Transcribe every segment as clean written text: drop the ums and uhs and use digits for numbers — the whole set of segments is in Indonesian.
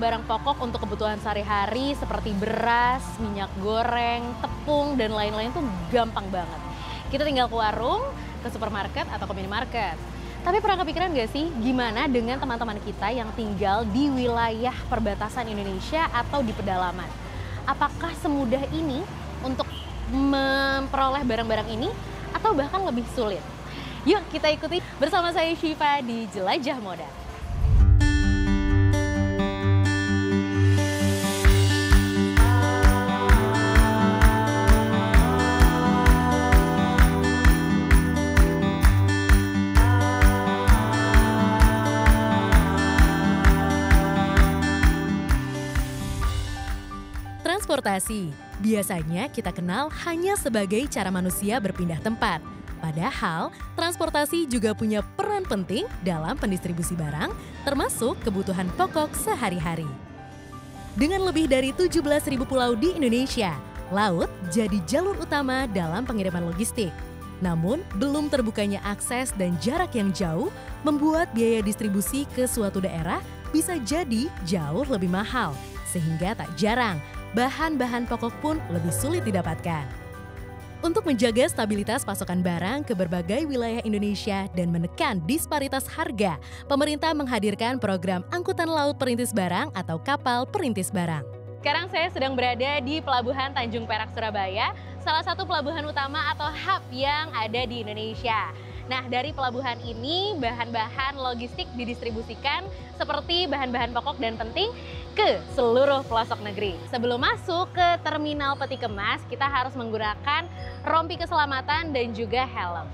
barang-barang pokok untuk kebutuhan sehari-hari seperti beras, minyak goreng, tepung, dan lain-lain tuh gampang banget. Kita tinggal ke warung, ke supermarket, atau ke minimarket. Tapi pernah kepikiran nggak sih gimana dengan teman-teman kita yang tinggal di wilayah perbatasan Indonesia atau di pedalaman? Apakah semudah ini untuk memperoleh barang-barang ini atau bahkan lebih sulit? Yuk kita ikuti bersama saya Syifa di Jelajah Moda. Transportasi, biasanya kita kenal hanya sebagai cara manusia berpindah tempat. Padahal, transportasi juga punya peran penting dalam pendistribusi barang, termasuk kebutuhan pokok sehari-hari. Dengan lebih dari 17.000 pulau di Indonesia, laut jadi jalur utama dalam pengiriman logistik. Namun, belum terbukanya akses dan jarak yang jauh membuat biaya distribusi ke suatu daerah bisa jadi jauh lebih mahal, sehingga tak jarang bahan-bahan pokok pun lebih sulit didapatkan. Untuk menjaga stabilitas pasokan barang ke berbagai wilayah Indonesia dan menekan disparitas harga, pemerintah menghadirkan program Angkutan Laut Perintis Barang atau Kapal Perintis Barang. Sekarang saya sedang berada di Pelabuhan Tanjung Perak, Surabaya, salah satu pelabuhan utama atau hub yang ada di Indonesia. Nah, dari pelabuhan ini bahan-bahan logistik didistribusikan seperti bahan-bahan pokok dan penting ke seluruh pelosok negeri. Sebelum masuk ke terminal peti kemas, kita harus menggunakan rompi keselamatan dan juga helm.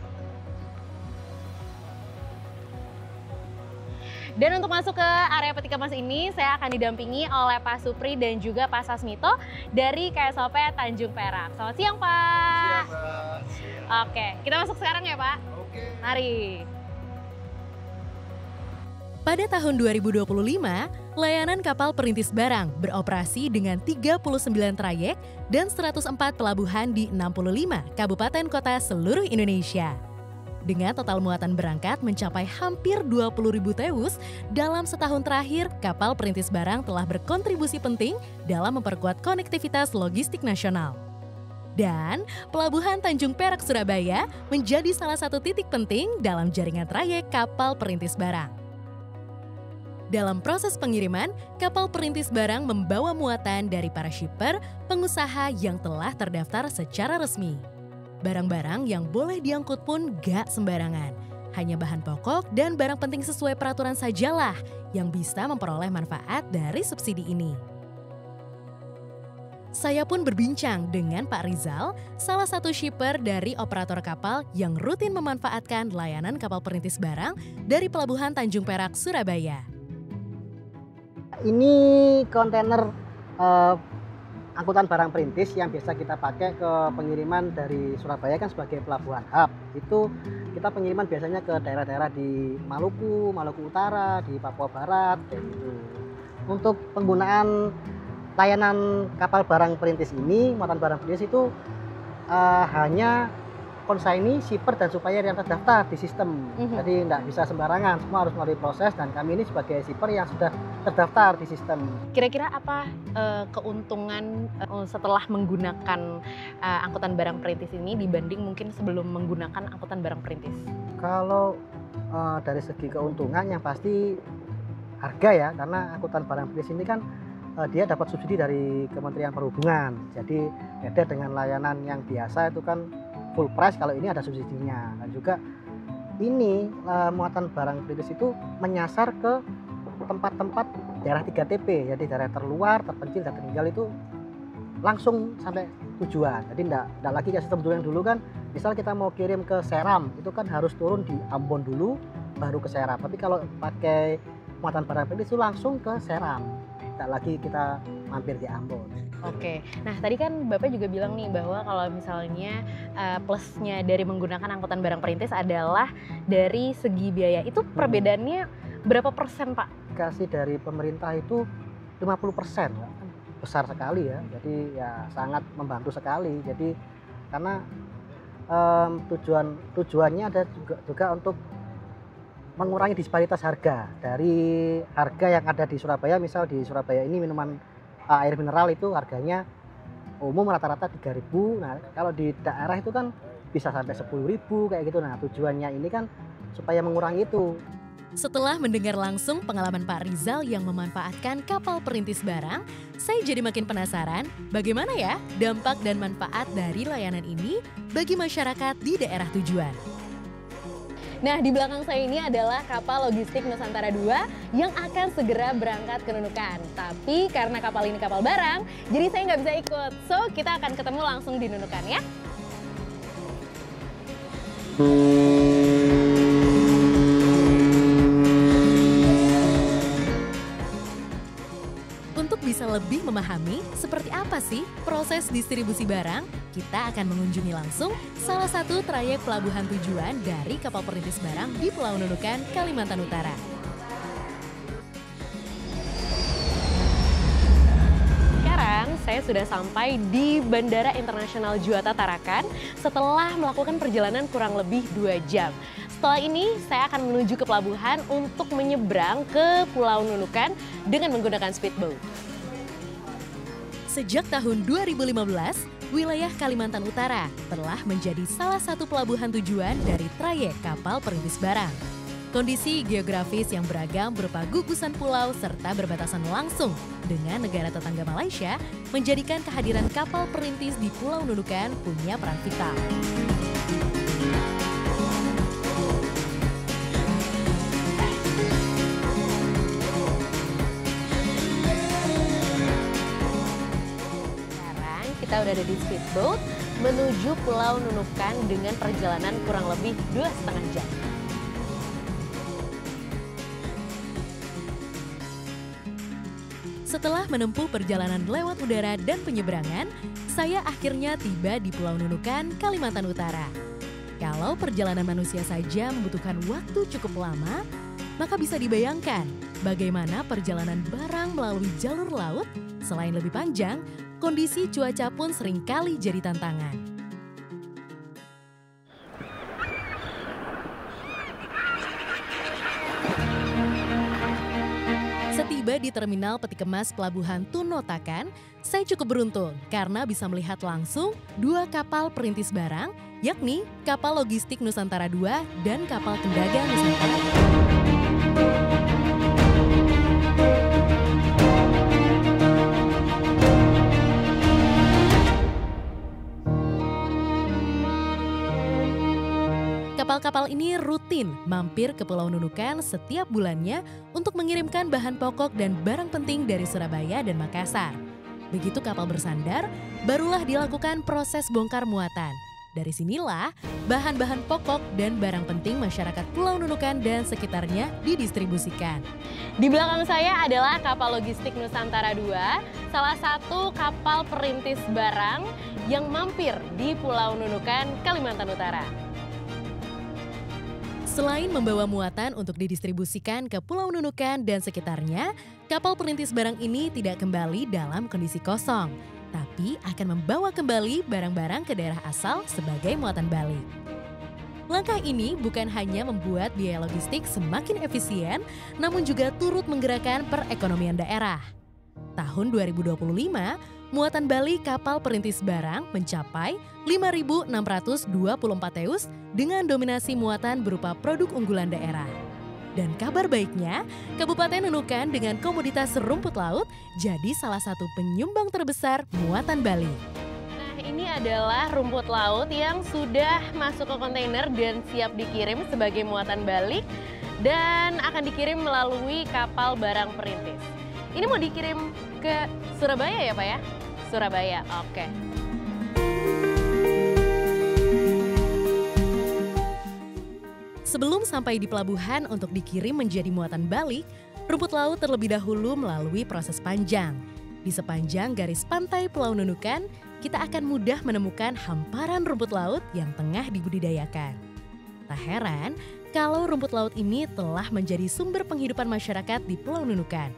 Dan untuk masuk ke area peti kemas ini, saya akan didampingi oleh Pak Supri dan juga Pak Sasmito dari KSOP Tanjung Perak. Selamat siang, Pak. Siang, Pak. Siang. Oke, kita masuk sekarang ya, Pak. Oke. Mari. Pada tahun 2025, layanan kapal perintis barang beroperasi dengan 39 trayek dan 104 pelabuhan di 65 kabupaten kota seluruh Indonesia. Dengan total muatan berangkat mencapai hampir 20.000 teus, dalam setahun terakhir kapal perintis barang telah berkontribusi penting dalam memperkuat konektivitas logistik nasional. Dan Pelabuhan Tanjung Perak Surabaya menjadi salah satu titik penting dalam jaringan trayek kapal perintis barang. Dalam proses pengiriman, kapal perintis barang membawa muatan dari para shipper, pengusaha yang telah terdaftar secara resmi. Barang-barang yang boleh diangkut pun gak sembarangan. Hanya bahan pokok dan barang penting sesuai peraturan sajalah yang bisa memperoleh manfaat dari subsidi ini. Saya pun berbincang dengan Pak Rizal, salah satu shipper dari operator kapal yang rutin memanfaatkan layanan kapal perintis barang dari Pelabuhan Tanjung Perak, Surabaya. Ini kontainer angkutan barang perintis yang biasa kita pakai ke pengiriman dari Surabaya kan sebagai pelabuhan hub. Itu kita pengiriman biasanya ke daerah-daerah di Maluku, Maluku Utara, di Papua Barat, kayak gitu. Untuk penggunaan layanan kapal barang perintis ini, muatan barang perintis itu hanya konsignee, shipper, dan supplier yang terdaftar di sistem. Jadi tidak bisa sembarangan, semua harus melalui proses dan kami ini sebagai shipper yang sudah terdaftar di sistem. Kira-kira apa keuntungan setelah menggunakan angkutan barang perintis ini dibanding mungkin sebelum menggunakan angkutan barang perintis? Kalau dari segi keuntungan yang pasti harga ya, karena angkutan barang perintis ini kan dia dapat subsidi dari Kementerian Perhubungan. Jadi beda dengan layanan yang biasa itu kan full price, kalau ini ada subsidinya. Dan juga ini muatan barang perintis itu menyasar ke tempat-tempat daerah 3TP, jadi daerah terluar, terpencil, dan tertinggal itu langsung sampai tujuan. Jadi enggak lagi kayak sistem dulu yang dulu kan, misal kita mau kirim ke Seram, itu kan harus turun di Ambon dulu, baru ke Seram. Tapi kalau pakai muatan barang perintis itu langsung ke Seram, enggak lagi kita mampir di Ambon. Oke, nah tadi kan Bapak juga bilang nih bahwa kalau misalnya plusnya dari menggunakan angkutan barang perintis adalah dari segi biaya. Itu perbedaannya berapa persen, Pak? Kasih dari pemerintah itu 50%, kan besar sekali ya. Jadi ya sangat membantu sekali. Jadi karena tujuannya ada juga untuk mengurangi disparitas harga. Dari harga yang ada di Surabaya, misal di Surabaya ini minuman air mineral itu harganya umum rata-rata 3.000. Nah, kalau di daerah itu kan bisa sampai 10.000 kayak gitu. Nah, tujuannya ini kan supaya mengurangi itu. Setelah mendengar langsung pengalaman Pak Rizal yang memanfaatkan kapal perintis barang, saya jadi makin penasaran bagaimana ya dampak dan manfaat dari layanan ini bagi masyarakat di daerah tujuan. Nah, di belakang saya ini adalah kapal logistik Nusantara 2 yang akan segera berangkat ke Nunukan. Tapi karena kapal ini kapal barang, jadi saya nggak bisa ikut. So, kita akan ketemu langsung di Nunukan ya. Untuk bisa lebih memahami seperti apa sih proses distribusi barang, kita akan mengunjungi langsung salah satu trayek pelabuhan tujuan dari kapal perintis barang di Pulau Nunukan, Kalimantan Utara. Sekarang saya sudah sampai di Bandara Internasional Juanda Tarakan setelah melakukan perjalanan kurang lebih 2 jam. Setelah ini saya akan menuju ke pelabuhan untuk menyeberang ke Pulau Nunukan dengan menggunakan speedboat. Sejak tahun 2015, wilayah Kalimantan Utara telah menjadi salah satu pelabuhan tujuan dari trayek kapal perintis barang. Kondisi geografis yang beragam berupa gugusan pulau serta berbatasan langsung dengan negara tetangga Malaysia menjadikan kehadiran kapal perintis di Pulau Nunukan punya peran vital. Kita udah ada di speedboat menuju Pulau Nunukan dengan perjalanan kurang lebih 2,5 jam. Setelah menempuh perjalanan lewat udara dan penyeberangan, saya akhirnya tiba di Pulau Nunukan, Kalimantan Utara. Kalau perjalanan manusia saja membutuhkan waktu cukup lama, maka bisa dibayangkan bagaimana perjalanan barang melalui jalur laut. Selain lebih panjang, kondisi cuaca pun seringkali jadi tantangan. Setiba di Terminal Peti Kemas Pelabuhan Tunotakan, saya cukup beruntung karena bisa melihat langsung 2 kapal perintis barang, yakni kapal logistik Nusantara 2 dan kapal Kendaga Nusantara 2. Kapal-kapal ini rutin mampir ke Pulau Nunukan setiap bulannya untuk mengirimkan bahan pokok dan barang penting dari Surabaya dan Makassar. Begitu kapal bersandar, barulah dilakukan proses bongkar muatan. Dari sinilah bahan-bahan pokok dan barang penting masyarakat Pulau Nunukan dan sekitarnya didistribusikan. Di belakang saya adalah kapal logistik Nusantara 2, salah satu kapal perintis barang yang mampir di Pulau Nunukan, Kalimantan Utara. Selain membawa muatan untuk didistribusikan ke Pulau Nunukan dan sekitarnya, kapal perintis barang ini tidak kembali dalam kondisi kosong, tapi akan membawa kembali barang-barang ke daerah asal sebagai muatan balik. Langkah ini bukan hanya membuat biaya logistik semakin efisien, namun juga turut menggerakkan perekonomian daerah. Tahun 2025, muatan balik kapal perintis barang mencapai 5.624 teus dengan dominasi muatan berupa produk unggulan daerah. Dan kabar baiknya, Kabupaten Nunukan dengan komoditas rumput laut jadi salah satu penyumbang terbesar muatan balik. Nah, ini adalah rumput laut yang sudah masuk ke kontainer dan siap dikirim sebagai muatan balik dan akan dikirim melalui kapal barang perintis. Ini mau dikirim ke Surabaya ya Pak ya? Surabaya, oke. Sebelum sampai di pelabuhan untuk dikirim menjadi muatan balik, rumput laut terlebih dahulu melalui proses panjang. Di sepanjang garis pantai Pulau Nunukan, kita akan mudah menemukan hamparan rumput laut yang tengah dibudidayakan. Tak heran kalau rumput laut ini telah menjadi sumber penghidupan masyarakat di Pulau Nunukan.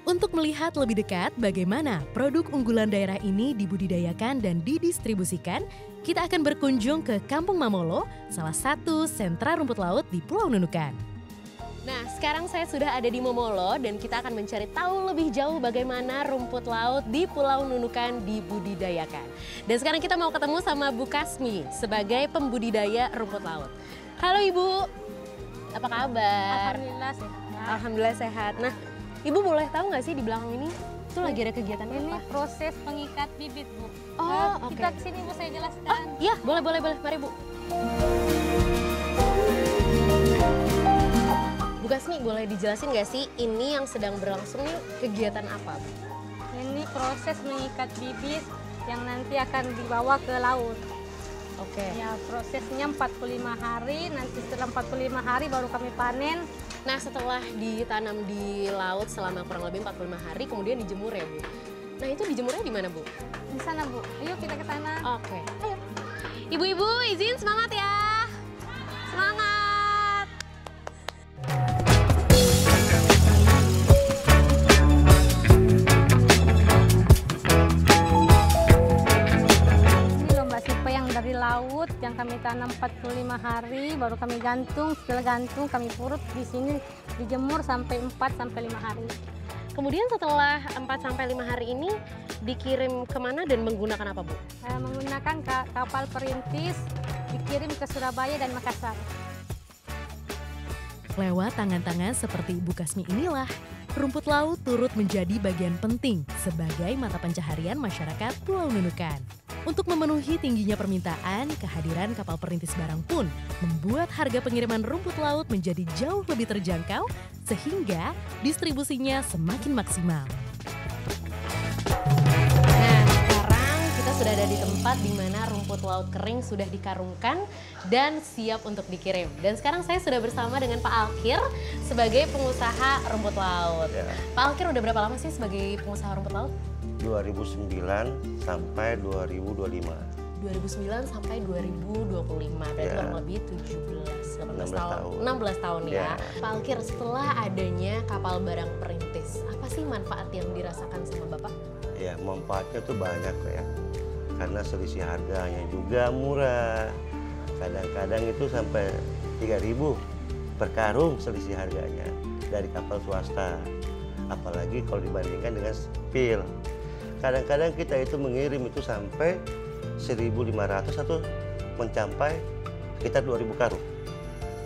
Untuk melihat lebih dekat bagaimana produk unggulan daerah ini dibudidayakan dan didistribusikan, kita akan berkunjung ke Kampung Mamolo, salah satu sentra rumput laut di Pulau Nunukan. Nah, sekarang saya sudah ada di Momolo dan kita akan mencari tahu lebih jauh bagaimana rumput laut di Pulau Nunukan dibudidayakan. Dan sekarang kita mau ketemu sama Bu Kasmi sebagai pembudidaya rumput laut. Halo Ibu, apa kabar? Alhamdulillah sehat. Alhamdulillah sehat. Nah, Ibu boleh tahu nggak sih di belakang ini itu lagi ada kegiatan Ini apa? proses pengikat bibit, Bu. Oh, Kita oke. kesini, Bu, saya jelaskan. Iya, boleh. Mari Bu. Bu Kasmi, boleh dijelasin nggak sih ini yang sedang berlangsung nih kegiatan apa? Bu? Ini proses mengikat bibit yang nanti akan dibawa ke laut. Oke. Ya, prosesnya 45 hari, nanti setelah 45 hari baru kami panen. Nah, setelah ditanam di laut selama kurang lebih 45 hari, kemudian dijemur ya, Bu. Nah, itu dijemurnya di mana, Bu? Di sana, Bu. Ayo kita ke sana. Oke. Ayo. Ibu-ibu, izin semangat ya. Semangat. Ini lomba sipa yang dari laut yang kami tanam 45 hari, baru kami gantung. Setelah gantung kami purut di sini dijemur sampai 4 sampai 5 hari. Kemudian setelah 4 sampai 5 hari ini dikirim kemana dan menggunakan apa, Bu? Menggunakan kapal perintis dikirim ke Surabaya dan Makassar. Lewat tangan-tangan seperti Ibu Kasmi inilah, rumput laut turut menjadi bagian penting sebagai mata pencaharian masyarakat Pulau Nunukan. Untuk memenuhi tingginya permintaan, kehadiran kapal perintis barang pun membuat harga pengiriman rumput laut menjadi jauh lebih terjangkau sehingga distribusinya semakin maksimal. Nah, sekarang kita sudah ada di tempat di mana rumput laut kering sudah dikarungkan dan siap untuk dikirim. Dan sekarang saya sudah bersama dengan Pak Alkir sebagai pengusaha rumput laut. Ya, Pak Alkir udah berapa lama sih sebagai pengusaha rumput laut? 2009 sampai 2025. 2009 sampai 2025, berarti Ya. kurang lebih 18 16 tahun. tahun. 16 tahun ya. Ya. Pak Alkir, setelah adanya kapal barang perintis, apa sih manfaat yang dirasakan sama Bapak? Ya, manfaatnya tuh banyak ya. Karena selisih harganya juga murah. Kadang-kadang itu sampai 3.000 per karung selisih harganya dari kapal swasta. Apalagi kalau dibandingkan dengan spil. Kadang-kadang kita itu mengirim itu sampai 1.500 atau mencapai sekitar 2.000 karung.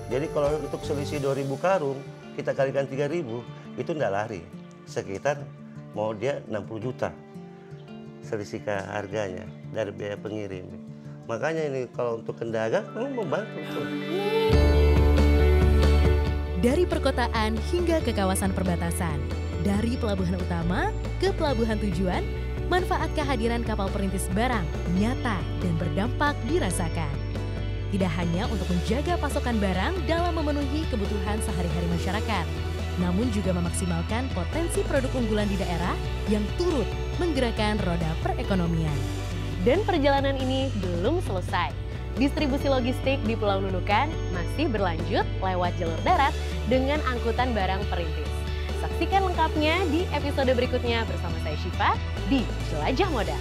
Jadi kalau untuk selisih 2.000 karung, kita kalikan 3.000, itu enggak lari. Sekitar mau dia 60 juta selisih harganya dari biaya pengirim. Makanya ini kalau untuk kendagang membantu. Dari perkotaan hingga ke kawasan perbatasan, dari pelabuhan utama ke pelabuhan tujuan, manfaat kehadiran kapal perintis barang nyata dan berdampak dirasakan. Tidak hanya untuk menjaga pasokan barang dalam memenuhi kebutuhan sehari-hari masyarakat, namun juga memaksimalkan potensi produk unggulan di daerah yang turut menggerakkan roda perekonomian. Dan perjalanan ini belum selesai. Distribusi logistik di Pulau Nunukan masih berlanjut lewat jalur darat dengan angkutan barang perintis. Saksikan lengkapnya di episode berikutnya bersama saya Syifa di Jelajah Moda.